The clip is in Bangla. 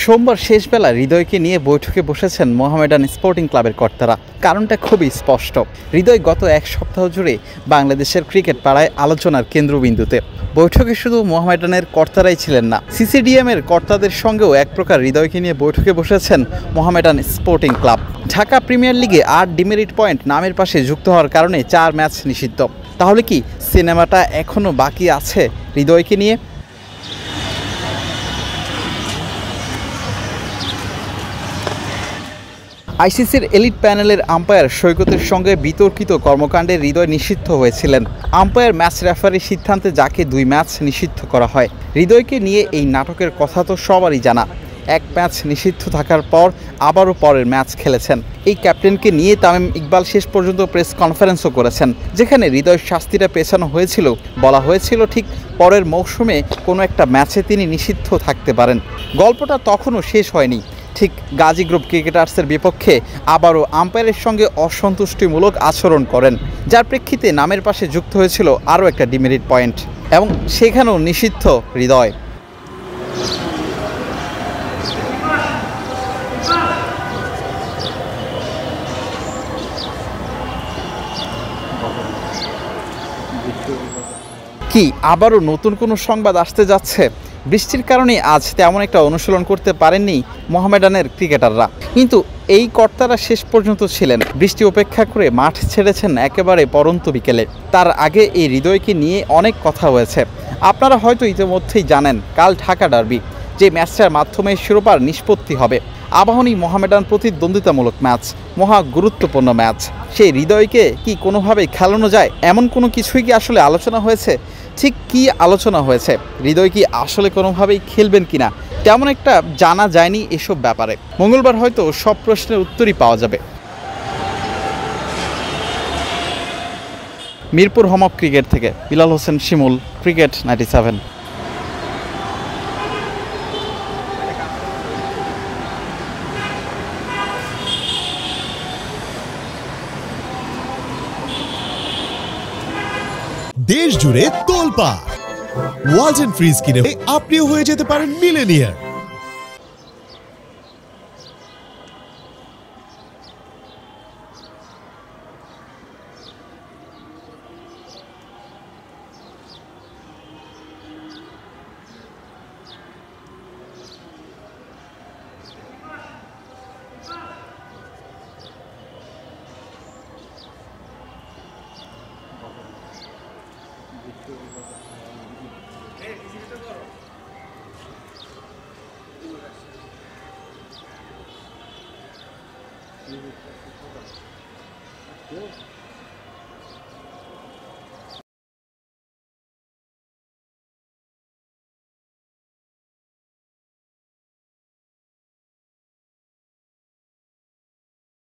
সোমবার শেষবেলা হৃদয়কে নিয়ে বৈঠকে বসেছেন মোহামেডান স্পোর্টিং ক্লাবের কর্তারা। কারণটা খুবই স্পষ্ট। হৃদয় গত এক সপ্তাহ জুড়ে বাংলাদেশের ক্রিকেট পাড়ায় আলোচনার কেন্দ্রবিন্দুতে। বৈঠকে শুধু মোহামেডানের কর্তারাই ছিলেন না, সিসিডিএমের কর্তাদের সঙ্গেও এক প্রকার হৃদয়কে নিয়ে বৈঠকে বসেছেন Mohammedan sporting club. Dhaka premier লিগে ৮ ডিমেরিট পয়েন্ট নামের পাশে যুক্ত হওয়ার কারণে ৪ ম্যাচ নিষিদ্ধ। তাহলে কি সিনেমাটা এখনও বাকি আছে হৃদয়কে নিয়ে? আইসিসির এলিট প্যানেলের আম্পায়ার সৈকতের সঙ্গে বিতর্কিত কর্মকাণ্ডে হৃদয় নিষিদ্ধ হয়েছিলেন। আম্পায়ার ম্যাচ রেফারির সিদ্ধান্তে যাকে ২ ম্যাচ নিষিদ্ধ করা হয়। হৃদয়কে নিয়ে এই নাটকের কথা তো সবারই জানা। এক ম্যাচ নিষিদ্ধ থাকার পর আবারও পরের ম্যাচ খেলেছেন। এই ক্যাপ্টেনকে নিয়ে তামিম ইকবাল শেষ পর্যন্ত প্রেস কনফারেন্সও করেছেন, যেখানে হৃদয়ের শাস্তিটা পেছানো হয়েছিল। বলা হয়েছিল ঠিক পরের মৌসুমে কোনো একটা ম্যাচে তিনি নিষিদ্ধ থাকতে পারেন। গল্পটা তখনও শেষ হয়নি। ঠিক গাজী গ্রুপ ক্রিকেটার্সের বিপক্ষে আবারও আম্পায়ারের সঙ্গে অসন্তুষ্টিমূলক আচরণ করেন, যার প্রেক্ষিতে নামের পাশে যুক্ত হয়েছিল আরও একটা ডিমেরিট পয়েন্ট, এবং সেখানেও নিষিদ্ধ হৃদয়। কি আবারও নতুন কোনো সংবাদ আসতে যাচ্ছে? বৃষ্টির কারণে আজ তেমন একটা অনুশীলন করতে পারেননি মোহামেডানের ক্রিকেটাররা, কিন্তু এই কর্তারা শেষ পর্যন্ত ছিলেন। বৃষ্টি উপেক্ষা করে মাঠ ছেড়েছেন একেবারে পরন্ত বিকেলে। তার আগে এই হৃদয়কে নিয়ে অনেক কথা হয়েছে। আপনারা হয়তো ইতিমধ্যেই জানেন, কাল ঢাকা ডার্বি, যে ম্যাচটার মাধ্যমে শিরোপার নিষ্পত্তি হবে। আবাহনী মোহামেডান প্রতিদ্বন্দ্বিতামূলক ম্যাচ, মহা গুরুত্বপূর্ণ ম্যাচ। সেই হৃদয়কে কি কোনোভাবেই খেলানো যায়? এমন কোনো কিছুই কি আসলে আলোচনা হয়েছে? ঠিক কি আলোচনা হয়েছে? হৃদয় কি আসলে কোনোভাবেই খেলবেন কিনা তেমন একটা জানা যায়নি এসব ব্যাপারে। মঙ্গলবার হয়তো সব প্রশ্নের উত্তরই পাওয়া যাবে। মিরপুর হোম অফ ক্রিকেট থেকে বিলাল হোসেন শিমুল, ক্রিকেট 97। দেশ জুড়ে তোলপাড় ওয়ালটন ফ্রিজ কিনে আপনিও হয়ে যেতে পারেন মিলেনিয়ার। Good.